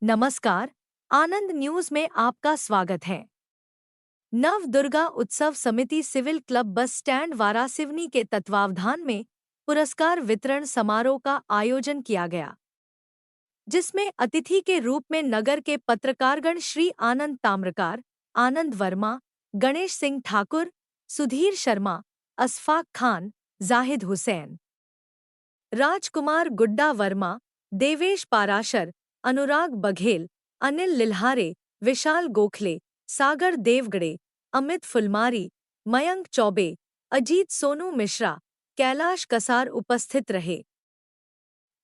नमस्कार, आनंद न्यूज में आपका स्वागत है। नव Durga Utsav Samiti civil club bus stand Waraseoni के तत्वावधान में पुरस्कार वितरण समारोह का आयोजन किया गया, जिसमें अतिथि के रूप में नगर के पत्रकारगण श्री आनंद ताम्रकार, आनंद वर्मा, गणेश सिंह ठाकुर, सुधीर शर्मा, अशफाक खान, जाहिद हुसैन, राजकुमार गुड्डा वर्मा, देवेश पाराशर, अनुराग बघेल, अनिल लिल्हारे, विशाल गोखले, सागर देवगड़े, अमित फुलमारी, मयंक चौबे, अजीत सोनू मिश्रा, कैलाश कसार उपस्थित रहे।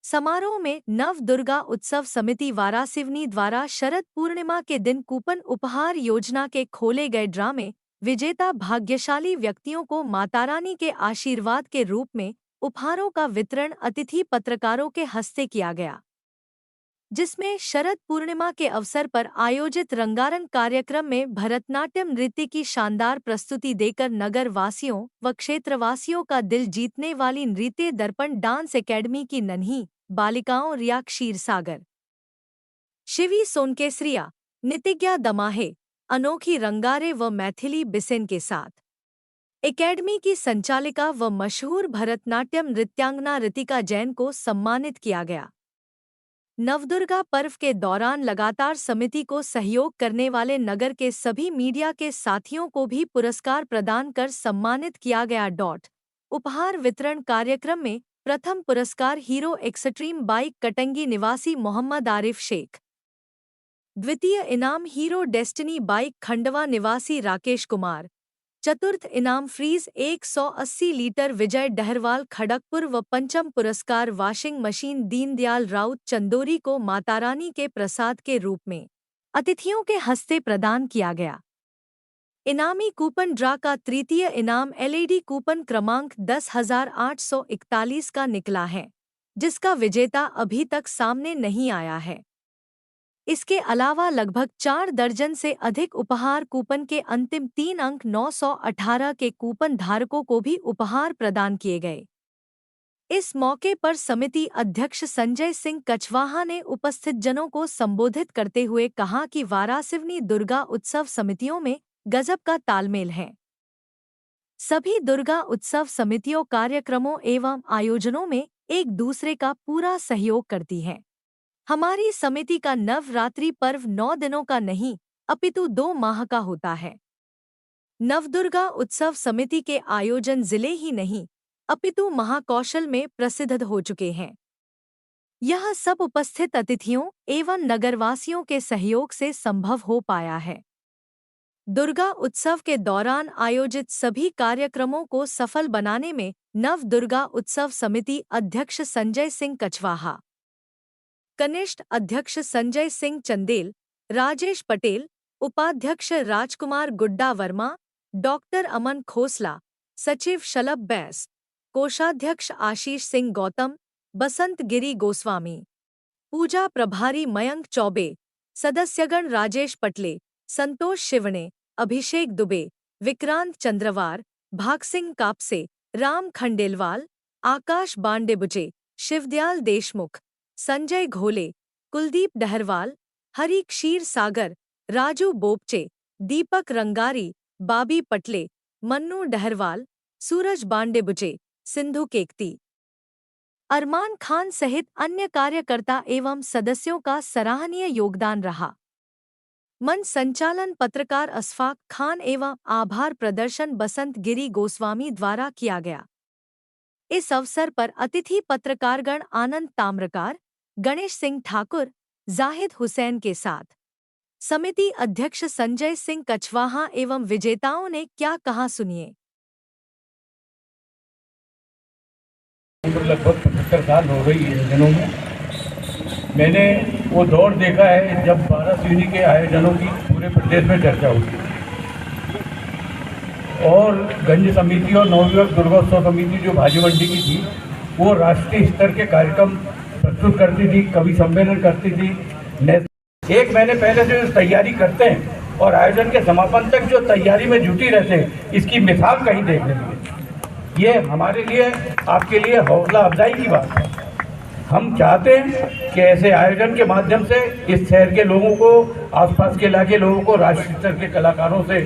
समारोह में नव दुर्गा उत्सव समिति वारासिवनी द्वारा शरद पूर्णिमा के दिन कूपन उपहार योजना के खोले गए ड्रामे विजेता भाग्यशाली व्यक्तियों को मातारानी के आशीर्वाद के रूप में उपहारों का वितरण अतिथि पत्रकारों के हस्ते किया गया, जिसमें शरद पूर्णिमा के अवसर पर आयोजित रंगारंग कार्यक्रम में भरतनाट्यम नृत्य की शानदार प्रस्तुति देकर नगर वासियों व क्षेत्रवासियों का दिल जीतने वाली नृत्य दर्पण डांस एकेडमी की नन्ही बालिकाओं रिया क्षीरसागर, शिवी सोनकेसरिया, नितिज्ञा दमाहे, अनोखी रंगारे व मैथिली बिसेन के साथ एकेडमी की संचालिका व मशहूर भरतनाट्यम नृत्यांगना रितिका जैन को सम्मानित किया गया। नवदुर्गा पर्व के दौरान लगातार समिति को सहयोग करने वाले नगर के सभी मीडिया के साथियों को भी पुरस्कार प्रदान कर सम्मानित किया गया। उपहार वितरण कार्यक्रम में प्रथम पुरस्कार हीरो एक्सट्रीम बाइक कटंगी निवासी मोहम्मद आरिफ शेख, द्वितीय इनाम हीरो डेस्टिनी बाइक खंडवा निवासी राकेश कुमार, चतुर्थ इनाम फ्रीज 180 लीटर विजय डहरवाल खड़गपुर व पंचम पुरस्कार वॉशिंग मशीन दीनदयाल राउत चंदोरी को मातारानी के प्रसाद के रूप में अतिथियों के हस्ते प्रदान किया गया। इनामी कूपन ड्रा का तृतीय इनाम एलईडी कूपन क्रमांक 10,841 का निकला है, जिसका विजेता अभी तक सामने नहीं आया है। इसके अलावा लगभग 4 दर्जन से अधिक उपहार कूपन के अंतिम 3 अंक 918 के कूपन धारकों को भी उपहार प्रदान किए गए। इस मौके पर समिति अध्यक्ष संजय सिंह कछवाहा ने उपस्थित जनों को संबोधित करते हुए कहा कि वारासिवनी दुर्गा उत्सव समितियों में गजब का तालमेल है। सभी दुर्गा उत्सव समितियों कार्यक्रमों एवं आयोजनों में एक दूसरे का पूरा सहयोग करती हैं। हमारी समिति का नवरात्रि पर्व 9 दिनों का नहीं अपितु 2 माह का होता है। नवदुर्गा उत्सव समिति के आयोजन जिले ही नहीं अपितु महाकौशल में प्रसिद्ध हो चुके हैं। यह सब उपस्थित अतिथियों एवं नगरवासियों के सहयोग से संभव हो पाया है। दुर्गा उत्सव के दौरान आयोजित सभी कार्यक्रमों को सफल बनाने में नव दुर्गा उत्सव समिति अध्यक्ष संजय सिंह कछवाहा, कनिष्ठ अध्यक्ष संजय सिंह चंदेल, राजेश पटेल, उपाध्यक्ष राजकुमार गुड्डा वर्मा, डॉक्टर अमन खोसला, सचिव शलभ बैस, कोषाध्यक्ष आशीष सिंह गौतम, बसंत गिरी गोस्वामी, पूजा प्रभारी मयंक चौबे, सदस्यगण राजेश पटले, संतोष शिवणे, अभिषेक दुबे, विक्रांत चंद्रवार, भागसिंह कापसे, राम खंडेलवाल, आकाश बांडेबुचे, शिवदयाल देशमुख, संजय घोले, कुलदीप डहरवाल, हरि क्षीर सागर, राजू बोपचे, दीपक रंगारी, बाबी पटले, मन्नू डहरवाल, सूरज बांडेबुचे, सिंधु केकती, अरमान खान सहित अन्य कार्यकर्ता एवं सदस्यों का सराहनीय योगदान रहा। मंच संचालन पत्रकार अशफाक खान एवं आभार प्रदर्शन बसंत गिरी गोस्वामी द्वारा किया गया। इस अवसर पर अतिथि पत्रकारगण आनंद ताम्रकार, गणेश सिंह ठाकुर, जाहिद हुसैन के साथ समिति अध्यक्ष संजय सिंह कछवाहा एवं विजेताओं ने क्या कहा, सुनिए। लगभग 75 साल हो गई है दिनों में। मैंने वो दौर देखा है जब वारासिवनी के आयोजनों की पूरे प्रदेश में चर्चा हुई और गंज समिति और नवयुवक दुर्गोत्सव समिति जो भाजी मंडी की थी वो राष्ट्रीय स्तर के कार्यक्रम प्रस्तुत करती थी, कवि सम्मेलन करती थी। 1 महीने पहले से जो तैयारी करते हैं और आयोजन के समापन तक जो तैयारी में जुटी रहते हैं, इसकी मिसाल कहीं देखने मिली। ये हमारे लिए, आपके लिए हौसला अफजाई की बात है। हम चाहते हैं कि ऐसे आयोजन के माध्यम से इस शहर के लोगों को, आसपास के इलाके लोगों को राष्ट्रीय स्तर के कलाकारों से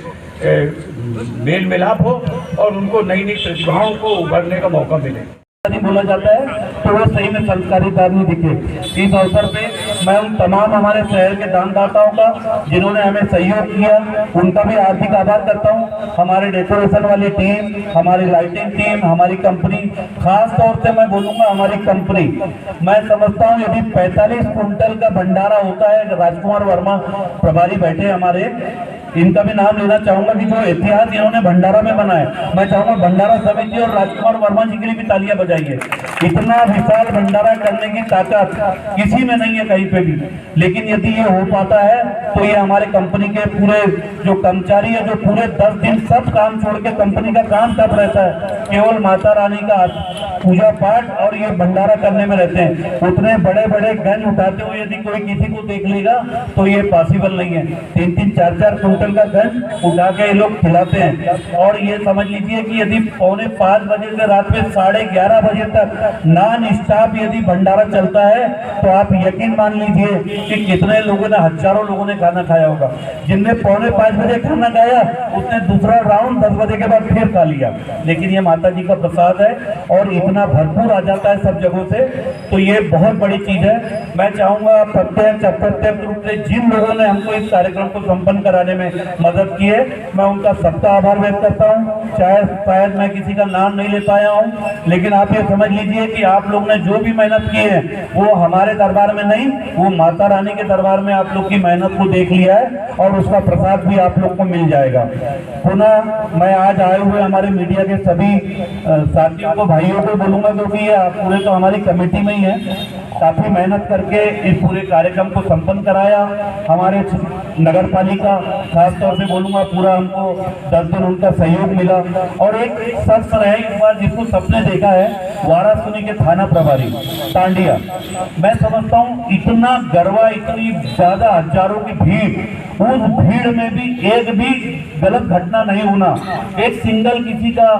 मेल मिलाप हो और उनको नई नई प्रतिभाओं को उभरने का मौका मिले। बोला जाता है तो वो सही में संस्कारिता नहीं दिखे। इस अवसर पे मैं उन तमाम हमारे शहर के दानदाताओं का जिन्होंने हमें सहयोग किया उनका भी हार्दिक आभार करता हूँ। हमारे डेकोरेशन वाली टीम, हमारी लाइटिंग टीम, हमारी कंपनी, खास तौर से मैं बोलूँगा हमारी कंपनी, मैं समझता हूँ यदि 45 कुंटल का भंडारा होता है, राजकुमार वर्मा प्रभारी बैठे हमारे, इनका भी नाम लेना चाहूंगा कि जो इतिहास इन्होंने भंडारा में बनाया, मैं चाहूंगा भंडारा समिति और राजकुमार वर्मा जी के लिए भी तालियां बजाइए। इतना विशाल भंडारा करने की ताकत किसी में नहीं है कहीं पे भी, लेकिन यदि ये हो पाता है तो ये हमारे कंपनी के पूरे जो कर्मचारी है, जो पूरे 10 दिन सब काम छोड़ के कंपनी का काम कब रहता है, केवल माता रानी का पूजा पाठ और ये भंडारा करने में रहते हैं। उतने बड़े बड़े गंज उठाते हुए यदि कोई किसी को देख लेगा तो ये पॉसिबल नहीं है। 3-3, 4-4 कुंटल का गंज उठा के ये लोग खिलाते हैं। और ये समझ लीजिए कि यदि 4:45 बजे से रात में 11:30 बजे तक नॉन स्टॉप यदि भंडारा चलता है तो आप यकीन मान लीजिए कि कितने लोगों ने, हजारों लोगों ने खाना खाया होगा। जिनने 4:45 बजे खाना खाया उसने दूसरा राउंड 10 बजे के बाद फिर खा लिया। लेकिन ये माता जी का प्रसाद है और इतना भरपूर आ जाता है सब जगहों से, तो ये बहुत बड़ी चीज है। मैं चाहूंगा प्रत्यक्ष अप्रत्यक्ष रूप से जिन लोगों ने हमको इस कार्यक्रम को संपन्न कराने में मदद की है, मैं उनका सबका आभार व्यक्त करता हूँ। चाहे शायद मैं किसी का नाम नहीं ले पाया हूँ, लेकिन आप ये समझ लीजिए कि आप लोग ने जो भी मेहनत की है वो हमारे दरबार में नहीं, वो माता रानी के दरबार में आप लोग की मेहनत को देख लिया है और उसका प्रसाद भी आप लोग को मिल जाएगा। पुनः मैं आज आए हुए हमारे मीडिया के सभी साथियों को, भाइयों को बोलूंगा, क्योंकि ये आप पूरे तो हमारी कमेटी में ही है, काफी मेहनत करके इस पूरे कार्यक्रम को संपन्न कराया। हमारे नगर पालिका, खास तौर से बोलूंगा, पूरा हमको 10 दिन उनका सहयोग मिला। और एक शख्स रहे इस बार जिसको सबने देखा है, वाराणसी के थाना प्रभारी तांडिया, मैं समझता हूँ इतना गरबा, इतनी ज्यादा हजारों की भीड़, उस भीड़ में भी एक भी गलत घटना नहीं होना, एक सिंगल किसी का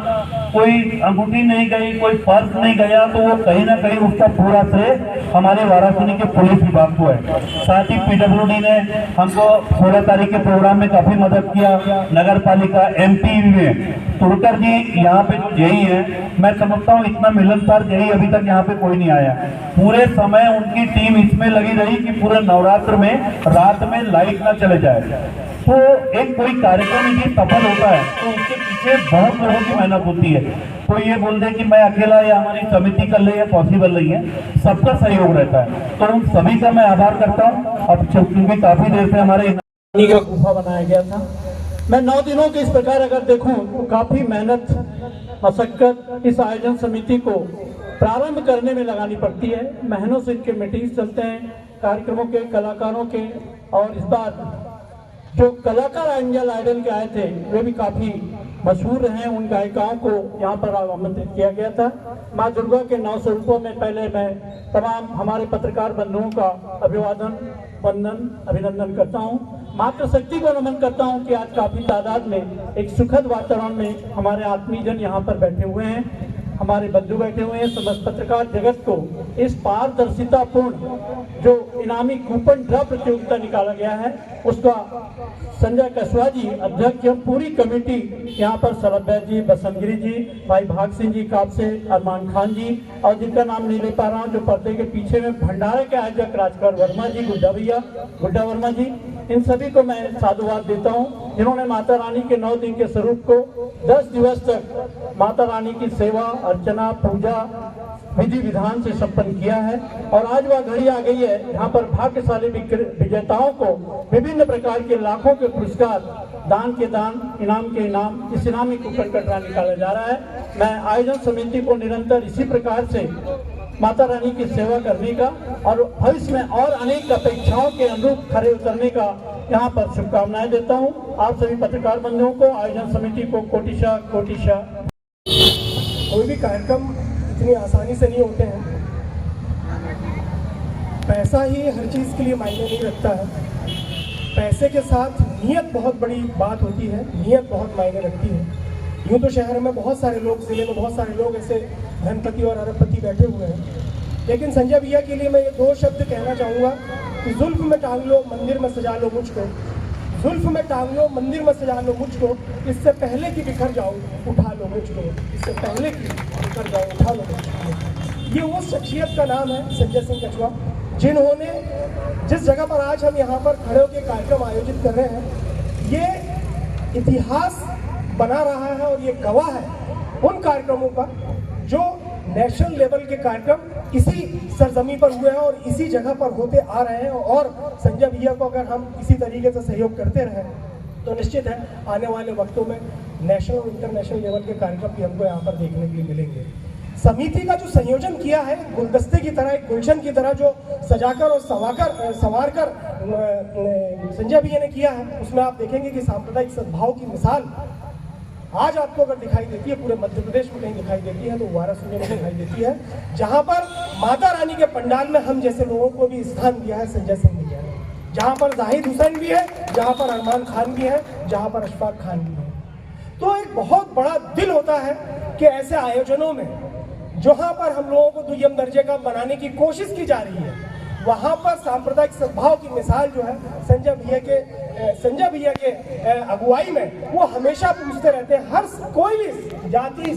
कोई अंगूठी नहीं गई, कोई पर्स नहीं गया, तो वो कहीं ना कहीं उसका पूरा श्रेय हमारे वाराणसी के पुलिस विभाग को है। साथ ही PWD ने हमको 16 तारीख के प्रोग्राम में काफी मदद किया। नगर पालिका, MP में तुरकर जी यहाँ पे जो जेई है, मैं समझता हूँ इतना मिलनसार जेई अभी तक यहाँ पे कोई नहीं आया। पूरे समय उनकी टीम इसमें लगी रही कि पूरे नवरात्र में रात में लाइट ना चले जाए। तो एक कोई कार्यक्रम यदि सफल होता है तो उसके पीछे बहुत लोगों की मेहनत होती है। कोई ये बोल दे कि मैं अकेला या हमारी समिति कर ले, या पॉसिबल नहीं है, सबका सहयोग रहता है। तो उन सभी का मैं आभार करता हूँ। अब क्योंकि काफी देर से हमारे का गुफा बनाया गया था, मैं 9 दिनों के इस प्रकार अगर देखूं तो काफी मेहनत, मशक्कत इस आयोजन समिति को प्रारंभ करने में लगानी पड़ती है। महीनों से इनके मीटिंग्स चलते हैं कार्यक्रमों के, कलाकारों के, और इस बार जो कलाकार एंजल आइडल के आए थे वे भी काफी मशहूर हैं। उन गायिकाओं को यहाँ पर आमंत्रित किया गया था। माँ दुर्गा के 9 स्वरूपों में पहले मैं तमाम हमारे पत्रकार बंधुओं का अभिवादन, वंदन, अभिनंदन करता हूँ। मातृशक्ति को नमन करता हूँ कि आज काफी तादाद में एक सुखद वातावरण में हमारे आत्मीयजन यहाँ पर बैठे हुए हैं, हमारे बंधु बैठे हुए हैं। समस्त पत्रकार जगत को इस पारदर्शिता पूर्ण जो इनामी कूपन ड्रा प्रतियोगिता निकाला गया है उसका संजय कसवा जी अध्यक्ष, पूरी कमेटी यहाँ पर सरब्या जी, बसंतगिरी जी, भाई भाग सिंह जी कापसे, अरमान खान जी, और जिनका नाम नहीं ले पा रहा हूँ, जो पर्दे के पीछे में भंडारे के आयोजक राजकुमार वर्मा जी, गुड्डा वर्मा जी, इन सभी को मैं साधुवाद देता हूँ जिन्होंने माता रानी के 9 दिन के स्वरूप को 10 दिवस तक माता रानी की सेवा, अर्चना, पूजा विधि विधान से संपन्न किया है। और आज वह घड़ी आ गई है यहाँ पर भाग्यशाली विजेताओं को विभिन्न प्रकार के लाखों के पुरस्कार, दान के दान, इनाम के इनाम, इस इनामी कूपन का ड्रा निकाला जा रहा है। मैं आयोजन समिति को निरंतर इसी प्रकार से माता रानी की सेवा करने का और भविष्य में और अनेक अपेक्षाओं के अनुरूप खरे उतरने का यहाँ पर शुभकामनाएं देता हूँ। आप सभी पत्रकार बंधुओं को, आयोजन समिति को कोटिशा कोटिशा। कोई भी कार्यक्रम इतनी आसानी से नहीं होते हैं। पैसा ही हर चीज़ के लिए मायने नहीं रखता है। पैसे के साथ नीयत बहुत बड़ी बात होती है, नीयत बहुत मायने रखती है। यूँ तो शहर में बहुत सारे लोग, जिले में बहुत सारे लोग ऐसे धनपति और अरबपति बैठे हुए हैं, लेकिन संजय भैया के लिए मैं ये 2 शब्द कहना चाहूँगा कि जुल्फ में टांग लो मंदिर में सजा लो मुझको, जुल्फ में टांग लो मंदिर में सजा लो मुझको, इससे पहले कि बिखर जाऊँ उठा लो मुझको, इससे पहले कि बिखर जाऊँ उठा लो मुझको। ये वो शख्सियत का नाम है संजय सिंह कछुआ, जिन्होंने जिस जगह पर आज हम यहाँ पर खड़े होकर कार्यक्रम आयोजित कर रहे हैं, ये इतिहास बना रहा है और ये गवाह है उन कार्यक्रमों का जो नेशनल लेवल के कार्यक्रम इसी सरजमी पर हुए हैं और इसी जगह पर होते आ रहे हैं। और संजय भैया को अगर हम इसी तरीके से सहयोग करते रहे तो निश्चित है आने वाले वक्तों में नेशनल और इंटरनेशनल लेवल के कार्यक्रम भी हमको यहाँ पर देखने के लिए मिलेंगे। समिति का जो संयोजन किया है गुलदस्ते की तरह, एक गुलशन की तरह जो सजाकर और संवार कर संजय भैया ने किया है, उसमें आप देखेंगे कि सांप्रदायिक सद्भाव की मिसाल आज आपको अगर दिखाई देती है, पूरे मध्य प्रदेश में कहीं दिखाई देती है तो वाराणसी में दिखाई देती है, जहां पर माता रानी के पंडाल में हम जैसे लोगों को भी स्थान दिया है संजय सिंह भैया ने, जहां पर जाहिद हुसैन भी है, जहां पर अरमान खान भी है, जहां पर अशफाक खान भी है। तो एक बहुत बड़ा दिल होता है कि ऐसे आयोजनों में जहां पर हम लोगों को दुय्यम दर्जे का बनाने की कोशिश की जा रही है, वहां पर सांप्रदायिक सद्भाव की मिसाल जो है संजय भैया के अगुवाई में वो हमेशा पूछते रहते हैं। हर कोई भी जाति